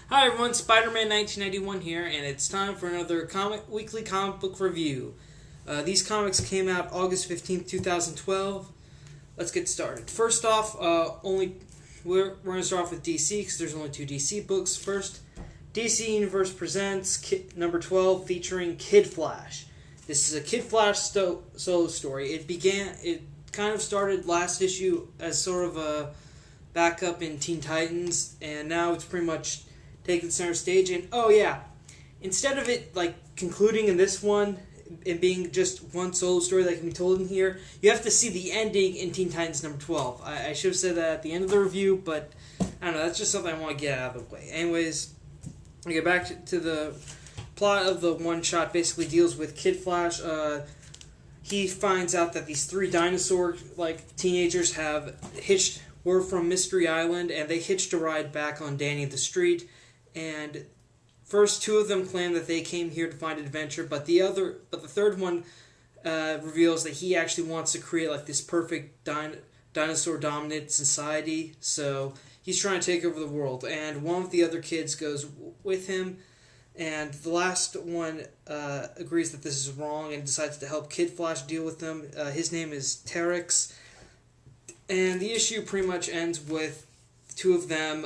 Hi everyone, Spiderman 1991 here, and it's time for another weekly comic book review. These comics came out August 15th, 2012. Let's get started. First off, we're going to start off with DC because there's only two DC books. First, DC Universe presents number 12 featuring Kid Flash. This is a Kid Flash solo story. It kind of started last issue as sort of a backup in Teen Titans, and now it's pretty much taking the center stage. And oh yeah, instead of it like concluding in this one and being just one solo story that can be told in here, you have to see the ending in Teen Titans number 12. I should have said that at the end of the review, but I don't know, that's just something I want to get out of the way. Anyways, I get back to the plot of the one shot. Basically deals with Kid Flash. He finds out that these three dinosaur teenagers were from Mystery Island, and they hitched a ride back on Danny the Street. And first two of them claim that they came here to find adventure, but the third one reveals that he actually wants to create this perfect dinosaur dominant society. So he's trying to take over the world, and one of the other kids goes with him. And the last one agrees that this is wrong and decides to help Kid Flash deal with them. His name is Terex. And the issue pretty much ends with two of them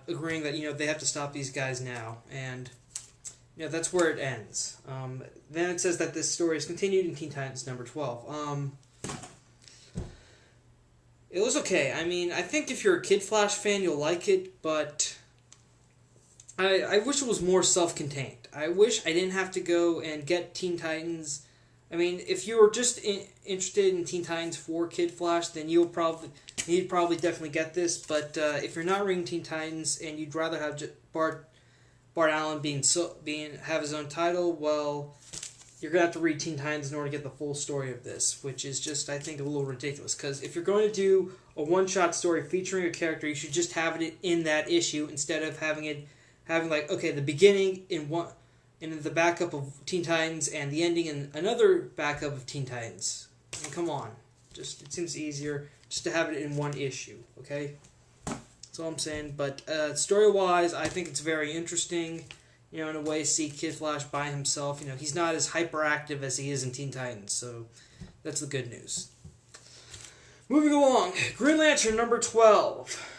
agreeing that they have to stop these guys now, and that's where it ends. Then it says that this story is continued in Teen Titans number 12. It was okay. I mean, I think if you're a Kid Flash fan, you'll like it, but I wish it was more self-contained. I wish I didn't have to go and get Teen Titans. I mean, if you were just interested in Teen Titans for Kid Flash, then you'd probably definitely get this. But if you're not reading Teen Titans and you'd rather have Bart Allen have his own title, well, you're gonna have to read Teen Titans in order to get the full story of this, which is just, I think, a little ridiculous. Because if you're going to do a one-shot story featuring a character, you should just have it in that issue instead of having the beginning in the backup of Teen Titans and the ending in another backup of Teen Titans. I mean, come on. It seems easier just to have it in one issue, okay? That's all I'm saying. But story-wise, I think it's very interesting, in a way, see Kid Flash by himself. He's not as hyperactive as he is in Teen Titans, so that's the good news. Moving along, Green Lantern number 12.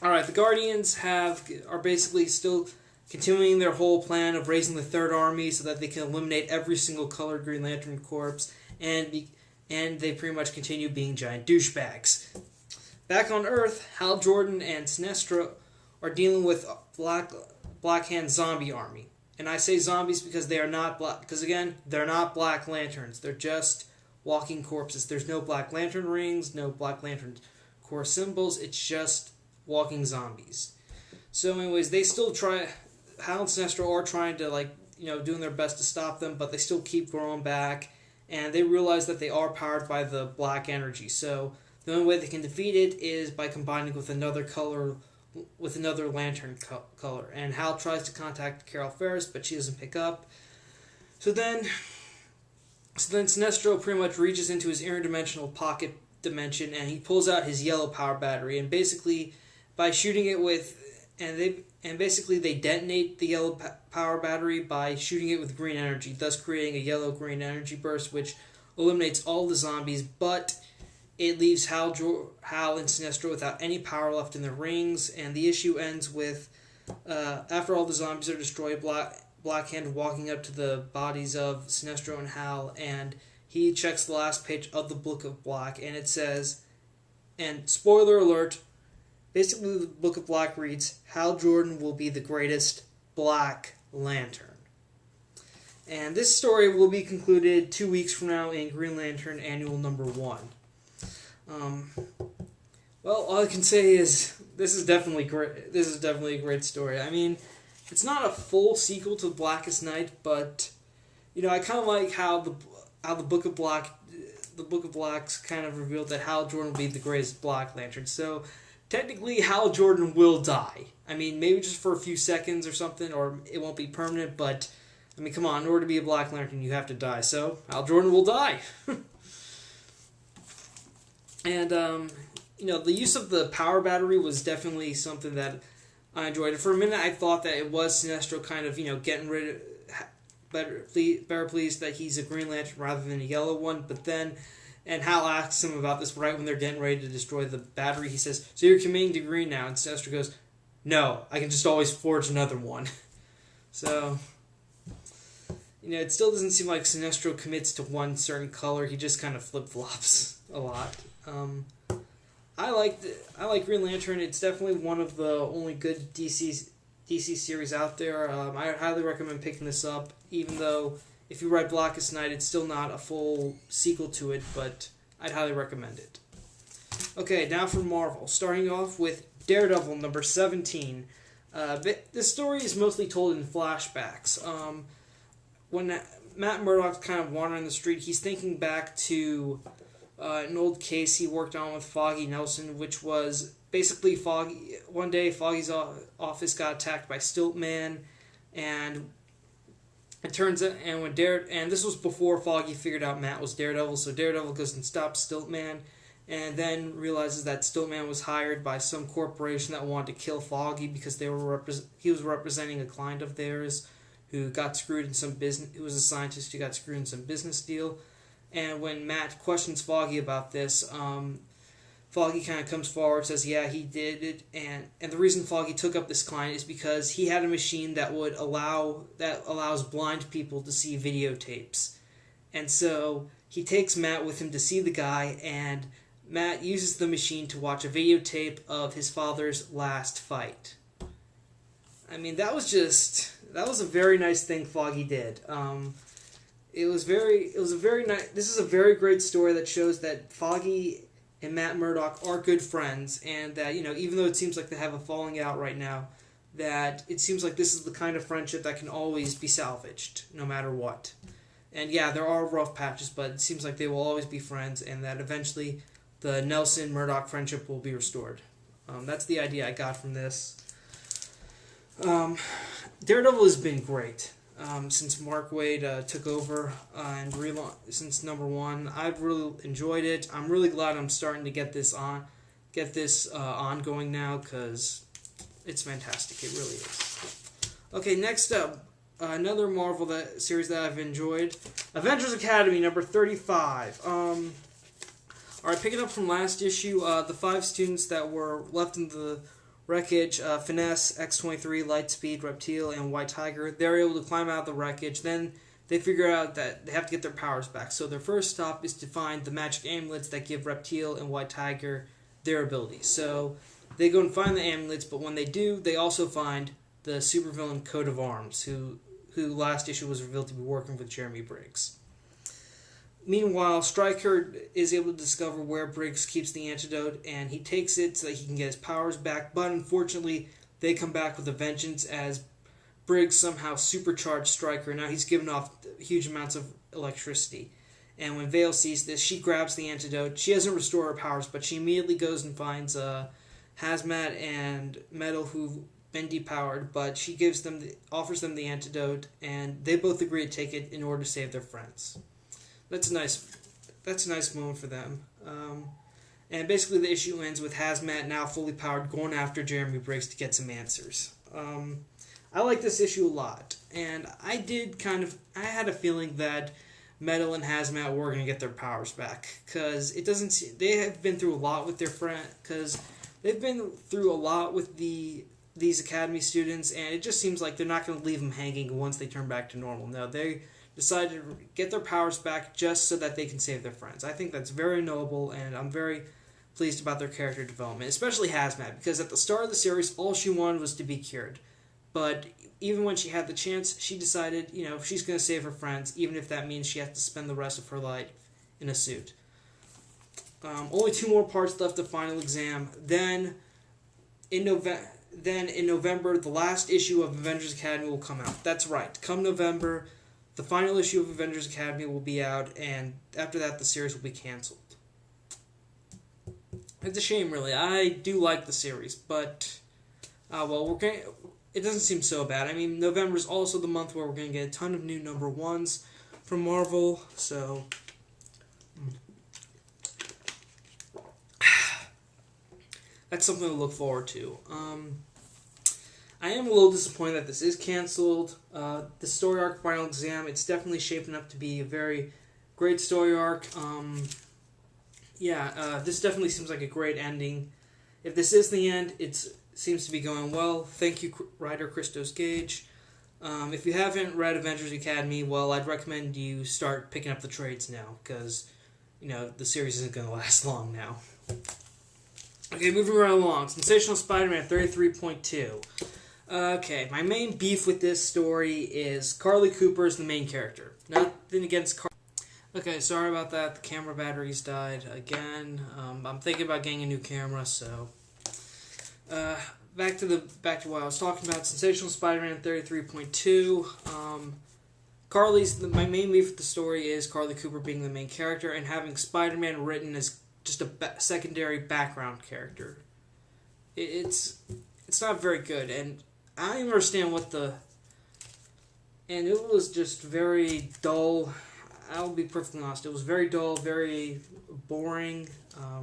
Alright, the Guardians are basically still continuing their whole plan of raising the Third Army so that they can eliminate every single colored Green Lantern corpse, and they pretty much continue being giant douchebags. Back on Earth, Hal Jordan and Sinestro are dealing with Black Hand's zombie army. And I say zombies because they are not black. Because again, they're not Black Lanterns. They're just walking corpses. There's no Black Lantern rings, no Black Lantern core symbols. It's just walking zombies. So anyways, they still try. Hal and Sinestro are trying to, doing their best to stop them, but they still keep growing back, and they realize that they are powered by the black energy. So the only way they can defeat it is by combining with another color, with another lantern color. And Hal tries to contact Carol Ferris, but she doesn't pick up. So then Sinestro pretty much reaches into his interdimensional pocket dimension, and he pulls out his yellow power battery, and basically by shooting it they detonate the yellow power battery by shooting it with green energy, thus creating a yellow-green energy burst, which eliminates all the zombies, but it leaves Hal and Sinestro without any power left in their rings, and the issue ends with, after all the zombies are destroyed, Black Hand walking up to the bodies of Sinestro and Hal, and he checks the last page of the Book of Black, and it says, and spoiler alert, basically, the Book of Black reads, Hal Jordan will be the greatest Black Lantern. And this story will be concluded 2 weeks from now in Green Lantern Annual number 1. Well, all I can say is this is definitely great. This is definitely a great story. I mean, it's not a full sequel to Blackest Night, but I kind of like how the Book of Black's kind of revealed that Hal Jordan will be the greatest Black Lantern. So technically, Hal Jordan will die. I mean, maybe just for a few seconds or something, or it won't be permanent, but, I mean, come on, in order to be a Black Lantern, you have to die. So, Hal Jordan will die. And, the use of the power battery was definitely something that I enjoyed it. For a minute, I thought that it was Sinestro kind of, getting rid of, better pleased that he's a Green Lantern rather than a yellow one. But then, and Hal asks him about this right when they're getting ready to destroy the battery. He says, "So you're committing to green now?" And Sinestro goes, "No, I can just always forge another one." So, it still doesn't seem like Sinestro commits to one certain color. He just kind of flip-flops a lot. I like Green Lantern. It's definitely one of the only good DC series out there. I highly recommend picking this up, even though if you read Blackest Night, it's still not a full sequel to it, but I'd highly recommend it. Okay, now for Marvel. Starting off with Daredevil number 17. This story is mostly told in flashbacks. When Matt Murdock's kind of wandering the street, he's thinking back to an old case he worked on with Foggy Nelson, which was basically Foggy. One day, Foggy's office got attacked by Stiltman, and it turns out, and this was before Foggy figured out Matt was Daredevil. So Daredevil goes and stops Stiltman, and then realizes that Stiltman was hired by some corporation that wanted to kill Foggy because he was representing a client of theirs who got screwed in some business. Who was a scientist who got screwed in some business deal. And when Matt questions Foggy about this, Foggy kind of comes forward, says, "Yeah, he did it," and the reason Foggy took up this client is because he had a machine that allows blind people to see videotapes, and so he takes Matt with him to see the guy, and Matt uses the machine to watch a videotape of his father's last fight. I mean, that was a very nice thing Foggy did. This is a very great story that shows that Foggy and Matt Murdock are good friends, and that, even though it seems like they have a falling out right now, that it seems like this is the kind of friendship that can always be salvaged, no matter what. And yeah, there are rough patches, but it seems like they will always be friends, and that eventually the Nelson-Murdock friendship will be restored. That's the idea I got from this. Daredevil has been great. Since Mark Waid took over and since number 1, I've really enjoyed it. I'm really glad I'm starting to get this ongoing now, because it's fantastic. It really is. Okay, next up, another Marvel series that I've enjoyed, Avengers Academy number 35. Alright, picking up from last issue, the 5 students that were left in the wreckage, Finesse, X-23, Lightspeed, Reptile, and White Tiger, they're able to climb out of the wreckage. Then they figure out that they have to get their powers back. So their first stop is to find the magic amulets that give Reptile and White Tiger their abilities. So they go and find the amulets, but when they do, they also find the supervillain Coat of Arms, who last issue was revealed to be working with Jeremy Briggs. Meanwhile, Stryker is able to discover where Briggs keeps the antidote, and he takes it so that he can get his powers back, but unfortunately, they come back with a vengeance as Briggs somehow supercharged Stryker. Now he's given off huge amounts of electricity. And when Vale sees this, she grabs the antidote. She doesn't restore her powers, but she immediately goes and finds Hazmat and Metal, who've been depowered, but she offers them the antidote, and they both agree to take it in order to save their friends. That's a nice moment for them. And basically the issue ends with Hazmat, now fully powered, going after Jeremy Briggs to get some answers. I like this issue a lot, and I had a feeling that Metal and Hazmat were going to get their powers back, because they have been through a lot with their friend, because they've been through a lot with these Academy students, and it just seems like they're not going to leave them hanging once they turn back to normal. No, they decided to get their powers back just so that they can save their friends. I think that's very noble, and I'm very pleased about their character development, especially Hazmat, because at the start of the series, all she wanted was to be cured. But even when she had the chance, she decided, she's going to save her friends, even if that means she has to spend the rest of her life in a suit. Only 2 more parts left of Final Exam. Then in November, the last issue of Avengers Academy will come out. That's right. Come November, the final issue of Avengers Academy will be out, and after that, the series will be canceled. It's a shame, really. I do like the series, but it doesn't seem so bad. I mean, November is also the month where we're going to get a ton of new number 1s from Marvel, so that's something to look forward to. I am a little disappointed that this is canceled. The story arc Final Exam, it's definitely shaping up to be a very great story arc. This definitely seems like a great ending. If this is the end, it seems to be going well. Thank you, writer Christos Gage. If you haven't read Avengers Academy, well, I'd recommend you start picking up the trades now, because, the series isn't going to last long now. Okay, moving right along. Sensational Spider-Man 33.2. Okay, my main beef with this story is Carly Cooper is the main character. Nothing against Carly. Okay, sorry about that. The camera batteries died again. I'm thinking about getting a new camera, so... Back to what I was talking about. Sensational Spider-Man 33.2. My main beef with the story is Carly Cooper being the main character and having Spider-Man written as just a secondary background character. It's not very good, and I don't even understand and it was just very dull. I'll be perfectly honest. It was very dull, very boring. I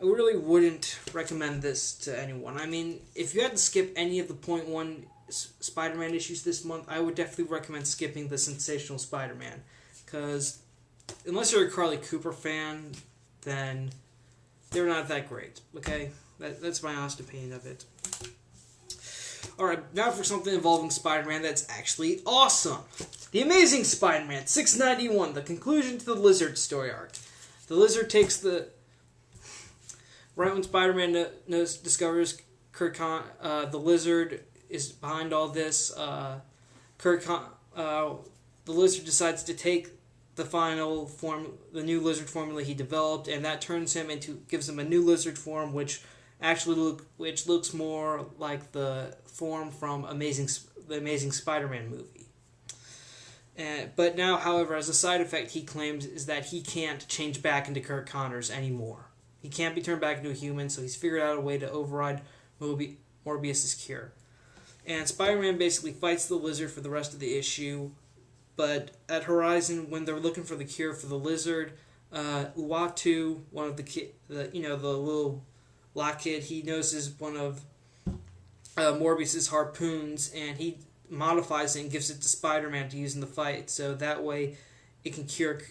really wouldn't recommend this to anyone. I mean, if you had to skip any of the .1 Spider-Man issues this month, I would definitely recommend skipping the Sensational Spider-Man. Because unless you're a Carly Cooper fan, then they're not that great. Okay? That's my honest opinion of it. Alright, now for something involving Spider-Man that's actually awesome. The Amazing Spider-Man 691, the conclusion to the Lizard story arc. The Lizard takes the... Right when Spider-Man discovers the Lizard is behind all this, the Lizard decides to take the final form, the new Lizard formula he developed, and that gives him a new Lizard form, which looks more like the form from the Amazing Spider-Man movie. But now, however, as a side effect, he claims is that he can't change back into Kurt Connors anymore. He can't be turned back into a human, so he's figured out a way to override Morbius's cure. And Spider-Man basically fights the Lizard for the rest of the issue, but at Horizon, when they're looking for the cure for the Lizard, Uatu, one of the little black kid, he notices one of Morbius's harpoons, and he modifies it and gives it to Spider-Man to use in the fight, so that way it can cure...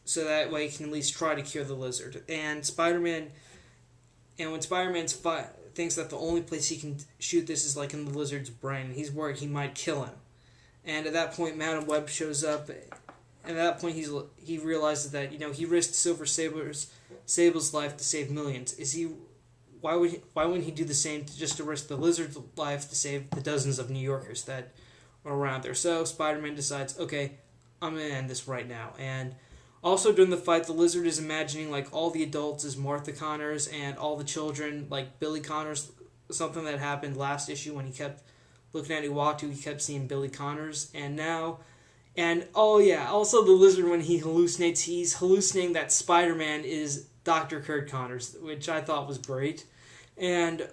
So that way he can at least try to cure the Lizard. And when Spider-Man thinks that the only place he can shoot this is like in the Lizard's brain, he's worried he might kill him. And at that point, Madam Web shows up, and at that point he realizes that he risked Silver Sable's life to save millions. Why wouldn't he do the same just to risk the Lizard's life to save the dozens of New Yorkers that are around there? So Spider-Man decides, okay, I'm gonna end this right now. And also, during the fight, the Lizard is imagining like all the adults as Martha Connors and all the children like Billy Connors. Something that happened last issue when he kept looking at Uatu, he kept seeing Billy Connors. Also the Lizard, when he hallucinates, he's hallucinating that Spider-Man is Dr. Kurt Connors, which I thought was great. And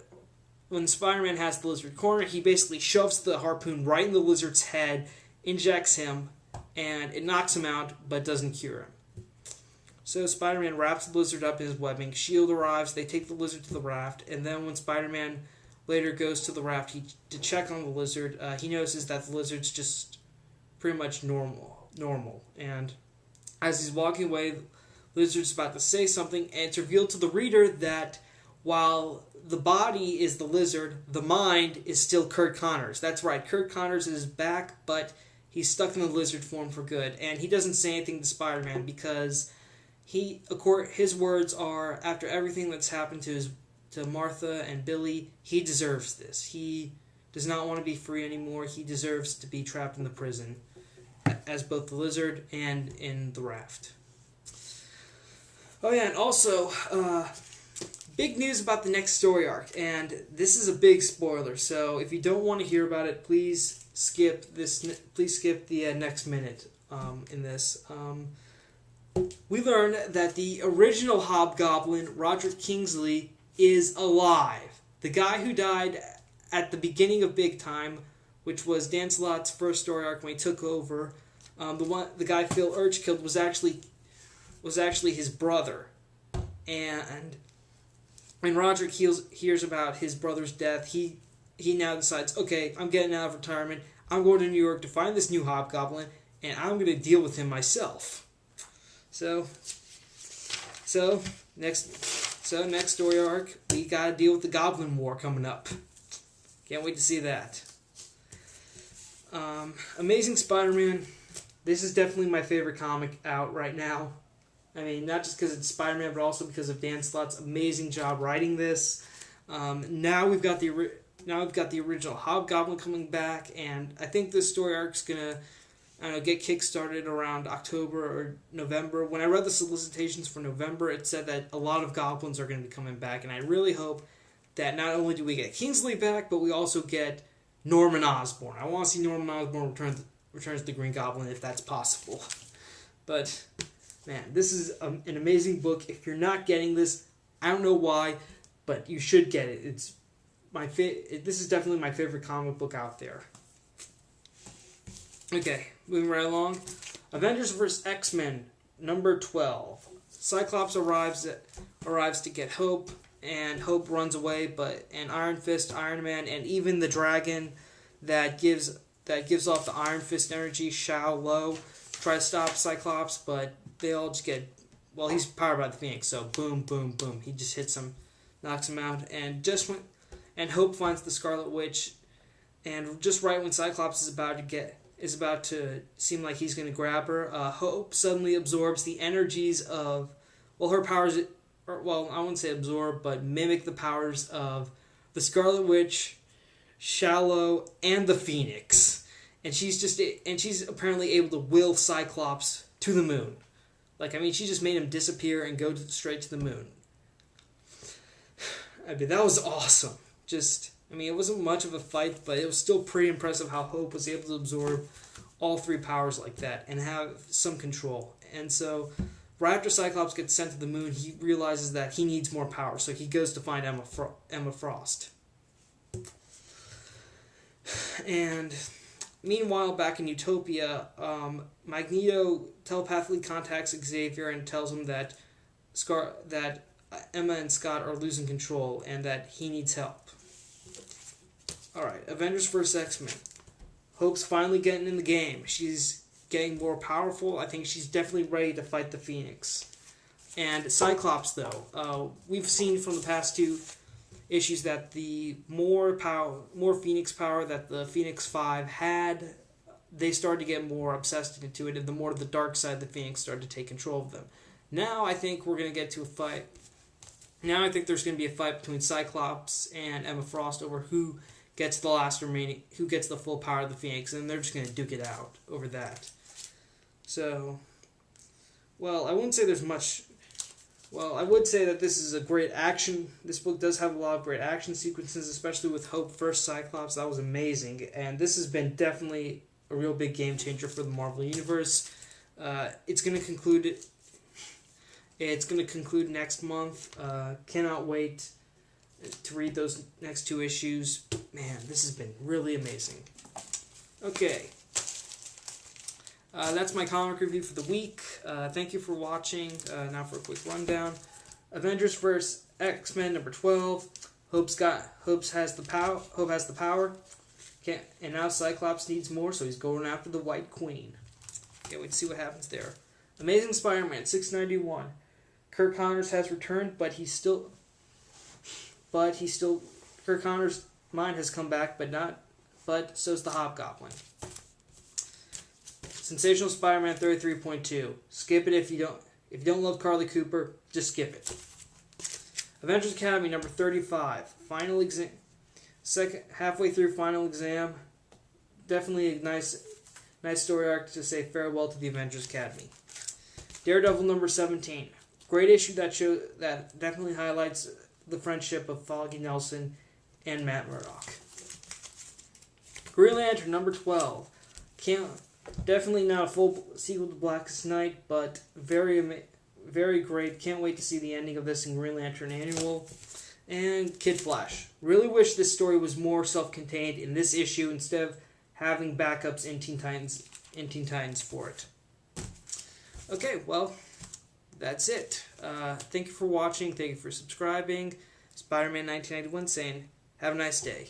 when Spider-Man has the Lizard cornered, he basically shoves the harpoon right in the Lizard's head, injects him, and it knocks him out, but doesn't cure him. So Spider-Man wraps the Lizard up in his webbing. S.H.I.E.L.D. arrives, they take the Lizard to the raft, and then when Spider-Man later goes to the raft to check on the Lizard, he notices that the Lizard's just pretty much normal. And as he's walking away, the Lizard's about to say something, and it's revealed to the reader that while the body is the Lizard, the mind is still Kurt Connors. That's right, Kurt Connors is back, but he's stuck in the Lizard form for good. And he doesn't say anything to Spider-Man because his words are, after everything that's happened to Martha and Billy, he deserves this. He does not want to be free anymore. He deserves to be trapped in the prison as both the Lizard and in the raft. Oh yeah, and also, big news about the next story arc, and this is a big spoiler, so if you don't want to hear about it, please skip the next minute in this. We learn that the original Hobgoblin, Roderick Kingsley, is alive. The guy who died at the beginning of Big Time, which was Dan Slott's first story arc when he took over, the guy Phil Urch killed was actually his brother. And when Roderick hears about his brother's death, he he now decides, okay, I'm getting out of retirement. I'm going to New York to find this new hobgoblin, and I'm going to deal with him myself. So next story arc, we got to deal with the Goblin War coming up. Can't wait to see that. Amazing Spider-Man. This is definitely my favorite comic out right now. I mean, not just because it's Spider-Man, but also because of Dan Slott's amazing job writing this. Now we've got the original Hobgoblin coming back, and I think this story arc's gonna, get kickstarted around October or November. When I read the solicitations for November, it said that a lot of goblins are going to be coming back, and I really hope that not only do we get Kingsley back, but we also get Norman Osborn. I want to see Norman Osborn returns the Green Goblin if that's possible. But man, this is an amazing book. If you're not getting this, I don't know why, but you should get it. It's this is definitely my favorite comic book out there. Okay, moving right along. Avengers vs. X-Men, number 12. Cyclops arrives to get Hope, and Hope runs away, and Iron Fist, Iron Man, and even the dragon that gives off the Iron Fist energy, Shao Lo, try to stop Cyclops, but they all just get... Well, he's powered by the Phoenix, so boom, boom, boom. He just hits him, knocks him out, and Hope finds the Scarlet Witch, and just right when Cyclops is about to seem like he's going to grab her, Hope suddenly absorbs the energies of... Well, her powers... Well, I wouldn't say absorb, but mimic the powers of the Scarlet Witch, Shallow, and the Phoenix. And she's apparently able to will Cyclops to the moon. She just made him disappear and go straight to the moon. That was awesome. It wasn't much of a fight, but it was still pretty impressive how Hope was able to absorb all three powers like that and have some control. And so, right after Cyclops gets sent to the moon, he realizes that he needs more power, so he goes to find Emma Frost. And meanwhile, back in Utopia, Magneto telepathically contacts Xavier and tells him that Emma and Scott are losing control and that he needs help. Alright, Avengers vs. X-Men. Hope's finally getting in the game. She's getting more powerful. I think she's definitely ready to fight the Phoenix. And Cyclops, though, we've seen from the past two issues that the more Phoenix power that the Phoenix 5 had, they started to get more obsessed into it, and the more the dark side of the Phoenix started to take control of them. Now I think we're going to get to a fight. Now I think there's going to be a fight between Cyclops and Emma Frost over who gets the full power of the Phoenix, and they're just going to duke it out over that. So, well, I wouldn't say there's much... Well, I would say that this is a great action... This book does have a lot of great action sequences, especially with Hope versus Cyclops. That was amazing, and this has been definitely a real big game changer for the Marvel Universe. It's going to conclude... It's going to conclude next month. Cannot wait to read those next two issues. Man, this has been really amazing. Okay. That's my comic review for the week. Thank you for watching. Now for a quick rundown. Avengers vs. X-Men number 12. Hope has the power. And now Cyclops needs more, so he's going after the White Queen. Can't wait to see what happens there. Amazing Spider-Man 691. Kirk Connors has returned, but Kirk Connors' mind has come back, but so's the Hobgoblin. Sensational Spider-Man 33.2. Skip it if you don't love Carly Cooper, just skip it. Avengers Academy number 35. Final exam. Halfway through final exam. Definitely a nice story arc to say farewell to the Avengers Academy. Daredevil number 17. Great issue that definitely highlights the friendship of Foggy Nelson and Matt Murdock. Green Lantern number 12. Definitely not a full sequel to Blackest Night, but very great. Can't wait to see the ending of this in Green Lantern Annual. And Kid Flash. Really wish this story was more self-contained in this issue instead of having backups in Teen Titans for it. Okay, well, that's it. Thank you for watching. Thank you for subscribing. Spider-Man 1991 saying, have a nice day.